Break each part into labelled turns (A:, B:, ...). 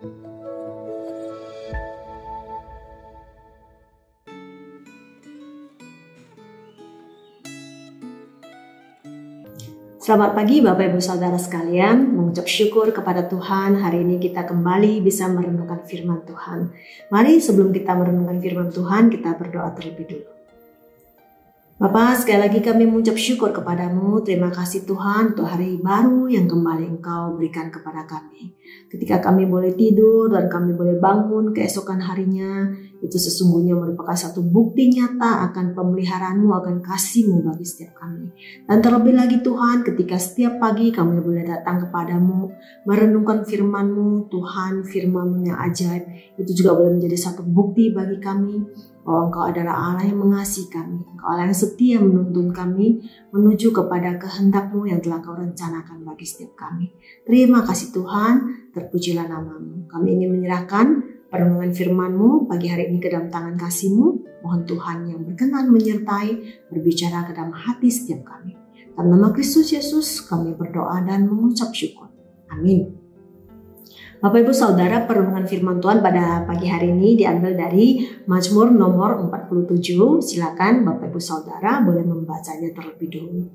A: Selamat pagi Bapak Ibu Saudara sekalian, mengucap syukur kepada Tuhan hari ini kita kembali bisa merenungkan firman Tuhan. Mari sebelum kita merenungkan firman Tuhan, kita berdoa terlebih dulu. Bapak, sekali lagi kami mengucap syukur kepadamu. Terima kasih Tuhan untuk hari baru yang kembali Engkau berikan kepada kami. Ketika kami boleh tidur dan kami boleh bangun keesokan harinya, itu sesungguhnya merupakan satu bukti nyata akan pemeliharaan-Mu, akan kasih-Mu bagi setiap kami. Dan terlebih lagi Tuhan, ketika setiap pagi kami boleh datang kepadamu, merenungkan firman-Mu, Tuhan, firman-Mu yang ajaib, itu juga boleh menjadi satu bukti bagi kami bahwa Engkau adalah Allah yang mengasihi kami, Engkau Allah yang setia menuntun kami menuju kepada kehendak-Mu yang telah Kau rencanakan bagi setiap kami. Terima kasih Tuhan, terpujilah nama-Mu. Kami ingin menyerahkan perenungan firman-Mu pagi hari ini ke dalam tangan kasih-Mu. Mohon Tuhan yang berkenan menyertai, berbicara ke dalam hati setiap kami. Dalam nama Kristus Yesus kami berdoa dan mengucap syukur. Amin. Bapak Ibu Saudara, perenungan firman Tuhan pada pagi hari ini diambil dari Mazmur nomor 47. Silakan Bapak Ibu Saudara boleh membacanya terlebih dulu.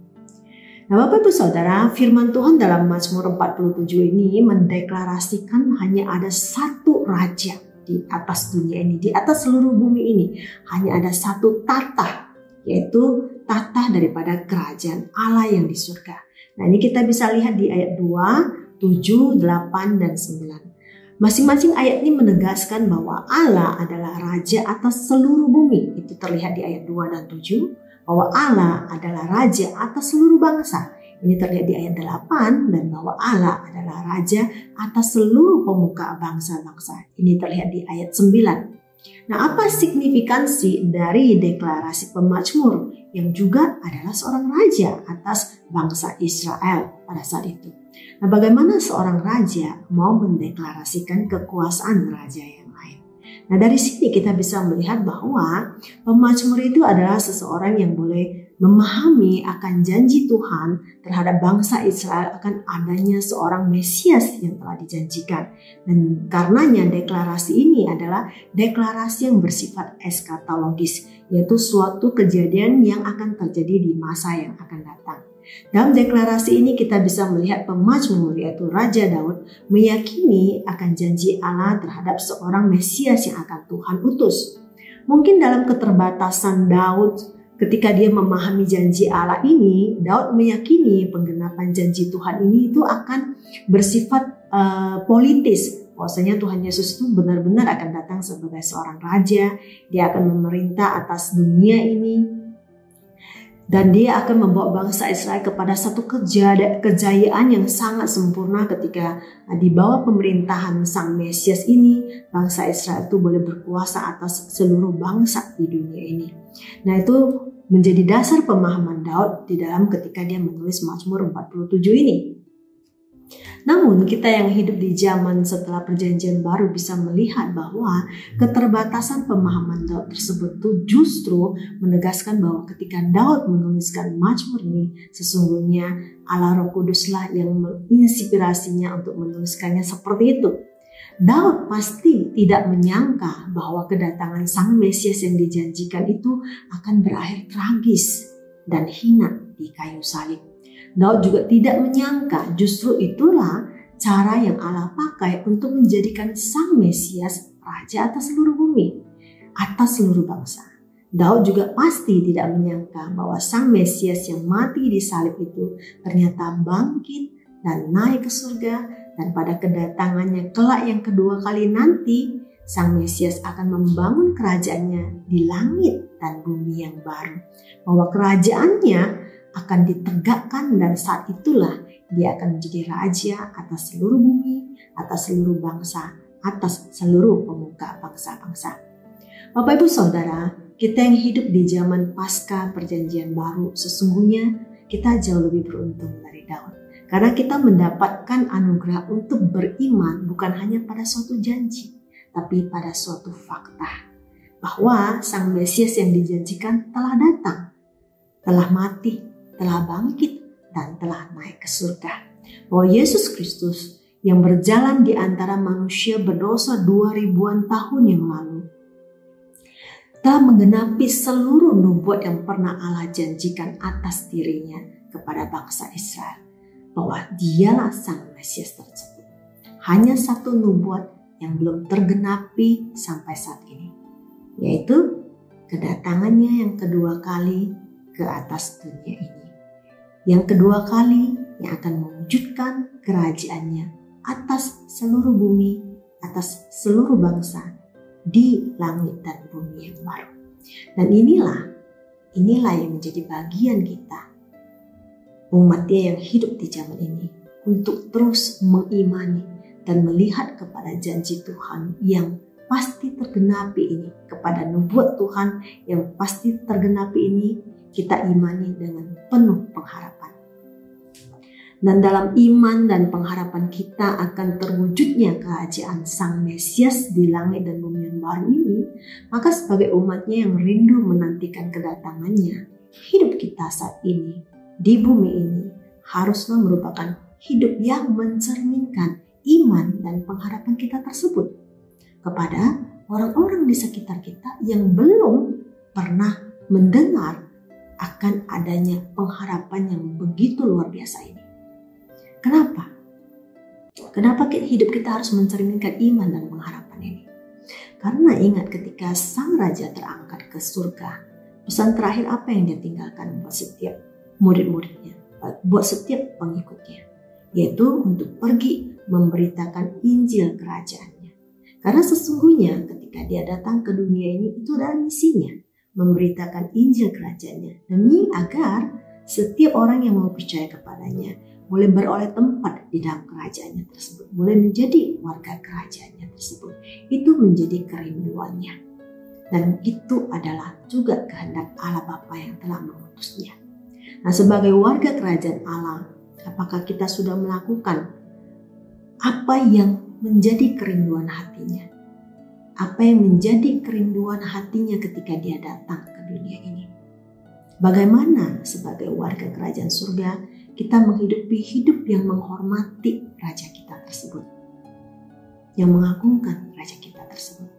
A: Nah Bapak Ibu Saudara, firman Tuhan dalam Mazmur 47 ini mendeklarasikan hanya ada satu raja di atas dunia ini, di atas seluruh bumi ini. Hanya ada satu tahta, yaitu tahta daripada kerajaan Allah yang di surga. Nah ini kita bisa lihat di ayat 2, 7, 8, dan 9. Masing-masing ayat ini menegaskan bahwa Allah adalah Raja atas seluruh bumi. Itu terlihat di ayat 2 dan 7. Bahwa Allah adalah Raja atas seluruh bangsa. Ini terlihat di ayat 8. Dan bahwa Allah adalah Raja atas seluruh pemuka bangsa-bangsa. Ini terlihat di ayat 9. Nah, apa signifikansi dari deklarasi pemazmur yang juga adalah seorang raja atas bangsa Israel pada saat itu? Nah, bagaimana seorang raja mau mendeklarasikan kekuasaan raja yang lain? Nah, dari sini kita bisa melihat bahwa pemazmur itu adalah seseorang yang boleh memahami akan janji Tuhan terhadap bangsa Israel akan adanya seorang Mesias yang telah dijanjikan. Dan karenanya deklarasi ini adalah deklarasi yang bersifat eskatologis, yaitu suatu kejadian yang akan terjadi di masa yang akan datang. Dalam deklarasi ini kita bisa melihat pemazmur yaitu Raja Daud meyakini akan janji Allah terhadap seorang Mesias yang akan Tuhan utus. Mungkin dalam keterbatasan Daud ketika dia memahami janji Allah ini, Daud meyakini penggenapan janji Tuhan ini itu akan bersifat politis. Bahwasanya Tuhan Yesus itu benar-benar akan datang sebagai seorang raja, dia akan memerintah atas dunia ini. Dan dia akan membawa bangsa Israel kepada satu kejayaan yang sangat sempurna ketika di bawah pemerintahan Sang Mesias ini, bangsa Israel itu boleh berkuasa atas seluruh bangsa di dunia ini. Nah itu menjadi dasar pemahaman Daud di dalam ketika dia menulis Mazmur 47 ini. Namun kita yang hidup di zaman setelah perjanjian baru bisa melihat bahwa keterbatasan pemahaman Daud tersebut itu justru menegaskan bahwa ketika Daud menuliskan Mazmur ini, sesungguhnya Allah Roh Kuduslah yang menginspirasinya untuk menuliskannya seperti itu. Daud pasti tidak menyangka bahwa kedatangan Sang Mesias yang dijanjikan itu akan berakhir tragis dan hina di kayu salib. Daud juga tidak menyangka justru itulah cara yang Allah pakai untuk menjadikan Sang Mesias raja atas seluruh bumi, atas seluruh bangsa. Daud juga pasti tidak menyangka bahwa Sang Mesias yang mati di salib itu ternyata bangkit dan naik ke surga, dan pada kedatangannya kelak yang kedua kali nanti Sang Mesias akan membangun kerajaannya di langit dan bumi yang baru. Bahwa kerajaannya akan ditegakkan dan saat itulah dia akan menjadi raja atas seluruh bumi, atas seluruh bangsa, atas seluruh pemuka bangsa-bangsa. Bapak Ibu Saudara, kita yang hidup di zaman pasca perjanjian baru, sesungguhnya kita jauh lebih beruntung dari Daud. Karena kita mendapatkan anugerah untuk beriman bukan hanya pada suatu janji, tapi pada suatu fakta. Bahwa Sang Mesias yang dijanjikan telah datang, telah mati, telah bangkit, dan telah naik ke surga. Bahwa Yesus Kristus yang berjalan di antara manusia berdosa 2000-an tahun yang lalu, telah menggenapi seluruh nubuat yang pernah Allah janjikan atas dirinya kepada bangsa Israel, bahwa dialah Sang Mesias tersebut. Hanya satu nubuat yang belum tergenapi sampai saat ini, yaitu kedatangannya yang kedua kali ke atas dunia ini. Yang kedua kali yang akan mewujudkan kerajaannya atas seluruh bumi, atas seluruh bangsa di langit dan bumi yang baru. Dan inilah yang menjadi bagian kita, umatnya yang hidup di zaman ini, untuk terus mengimani dan melihat kepada janji Tuhan yang pasti tergenapi ini, kepada nubuat Tuhan yang pasti tergenapi ini, kita imani dengan penuh pengharapan. Dan dalam iman dan pengharapan kita akan terwujudnya kerajaan Sang Mesias di langit dan bumi yang baru ini, maka sebagai umatnya yang rindu menantikan kedatangannya, hidup kita saat ini di bumi ini haruslah merupakan hidup yang mencerminkan iman dan pengharapan kita tersebut kepada orang-orang di sekitar kita yang belum pernah mendengar akan adanya pengharapan yang begitu luar biasa ini. Kenapa? Kenapa hidup kita harus mencerminkan iman dan pengharapan ini? Karena ingat, ketika Sang Raja terangkat ke surga, pesan terakhir apa yang dia tinggalkan buat setiap murid-muridnya, buat setiap pengikutnya, yaitu untuk pergi memberitakan Injil kerajaannya. Karena sesungguhnya ketika dia datang ke dunia ini, itu adalah misinya, memberitakan Injil kerajaannya, demi agar setiap orang yang mau percaya kepadanya boleh beroleh tempat di dalam kerajaannya tersebut, boleh menjadi warga kerajaannya tersebut. Itu menjadi kerinduannya, dan itu adalah juga kehendak Allah Bapa yang telah mengutusnya. Nah, sebagai warga kerajaan Allah, apakah kita sudah melakukan apa yang menjadi kerinduan hatinya? Apa yang menjadi kerinduan hatinya ketika dia datang ke dunia ini? Bagaimana sebagai warga kerajaan surga kita menghidupi hidup yang menghormati Raja kita tersebut, yang mengagungkan Raja kita tersebut?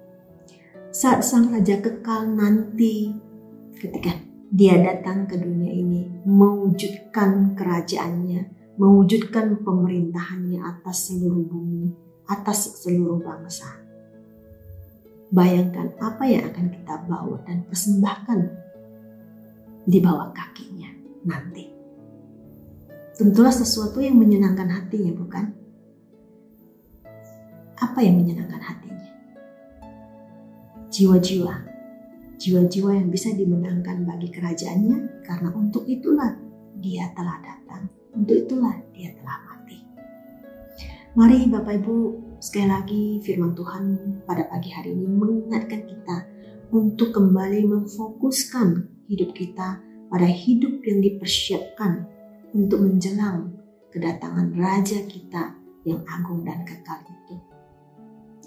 A: Saat Sang Raja kekal nanti, ketika dia datang ke dunia ini, mewujudkan kerajaannya, mewujudkan pemerintahannya atas seluruh bumi, atas seluruh bangsa. Bayangkan apa yang akan kita bawa dan persembahkan di bawah kakinya nanti. Tentulah sesuatu yang menyenangkan hatinya, bukan? Apa yang menyenangkan hatinya? Jiwa-jiwa yang bisa dimenangkan bagi kerajaannya, karena untuk itulah dia telah datang, untuk itulah dia telah mati. Mari Bapak Ibu, sekali lagi firman Tuhan pada pagi hari ini mengingatkan kita untuk kembali memfokuskan hidup kita pada hidup yang dipersiapkan untuk menjelang kedatangan Raja kita yang agung dan kekal itu.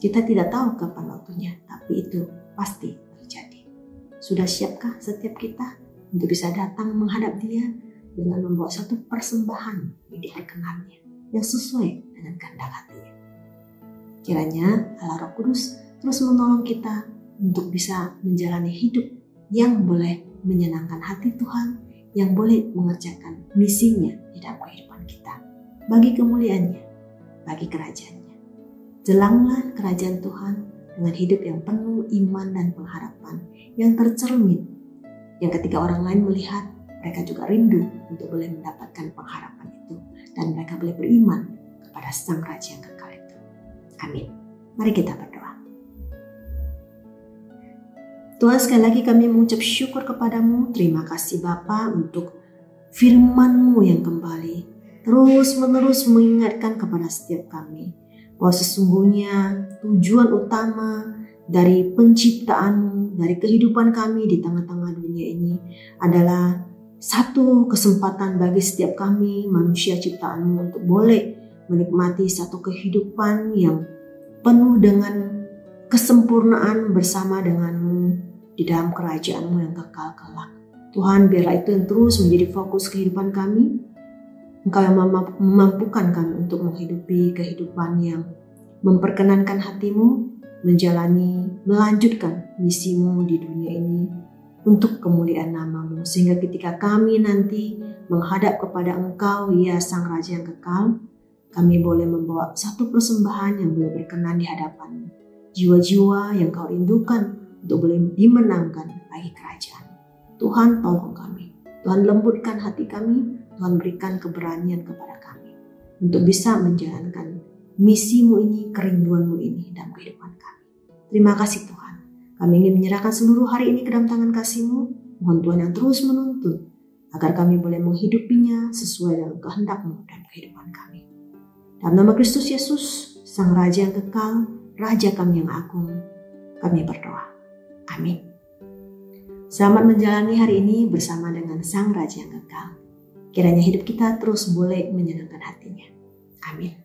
A: Kita tidak tahu kapan waktunya, tapi itu pasti terjadi. Sudah siapkah setiap kita untuk bisa datang menghadap Dia dengan membawa satu persembahan yang diperkenannya, yang sesuai dengan kehendak hatinya? Kiranya Allah Roh Kudus terus menolong kita untuk bisa menjalani hidup yang boleh menyenangkan hati Tuhan, yang boleh mengerjakan misinya di dalam kehidupan kita, bagi kemuliaannya, bagi kerajaannya. Jelanglah kerajaan Tuhan dengan hidup yang penuh iman dan pengharapan, yang tercermin, yang ketika orang lain melihat, mereka juga rindu untuk boleh mendapatkan pengharapan itu, dan mereka boleh beriman kepada Sang Raja yang kekal itu. Amin. Mari kita berdoa. Tuhan, sekali lagi kami mengucap syukur kepadamu. Terima kasih Bapa untuk firman-Mu yang kembali terus-menerus mengingatkan kepada setiap kami bahwa sesungguhnya tujuan utama dari penciptaan-Mu, dari kehidupan kami di tengah-tengah dunia ini adalah satu kesempatan bagi setiap kami manusia ciptaan-Mu untuk boleh menikmati satu kehidupan yang penuh dengan kesempurnaan bersama dengan-Mu di dalam kerajaan-Mu yang kekal kelak. Tuhan, biarlah itu yang terus menjadi fokus kehidupan kami, Engkau yang memampukan kami untuk menghidupi kehidupan yang memperkenankan hatimu, melanjutkan misimu di dunia ini untuk kemuliaan namamu. Sehingga ketika kami nanti menghadap kepada Engkau, ya Sang Raja yang kekal, kami boleh membawa satu persembahan yang boleh berkenan di hadapan jiwa-jiwa yang Kau rindukan untuk boleh dimenangkan bagi kerajaan. Tuhan, tolong kami. Tuhan, lembutkan hati kami. Tuhan, berikan keberanian kepada kami untuk bisa menjalankan misimu ini, kerinduanmu ini dalam kehidupan kami. Terima kasih Tuhan. Kami ingin menyerahkan seluruh hari ini ke dalam tangan kasih-Mu. Mohon Tuhan yang terus menuntun agar kami boleh menghidupinya sesuai dengan kehendak-Mu dalam kehidupan kami. Dalam nama Kristus Yesus, Sang Raja yang kekal, Raja kami yang agung, kami berdoa. Amin. Selamat menjalani hari ini bersama dengan Sang Raja yang kekal. Kiranya hidup kita terus boleh menyenangkan hatinya. Amin.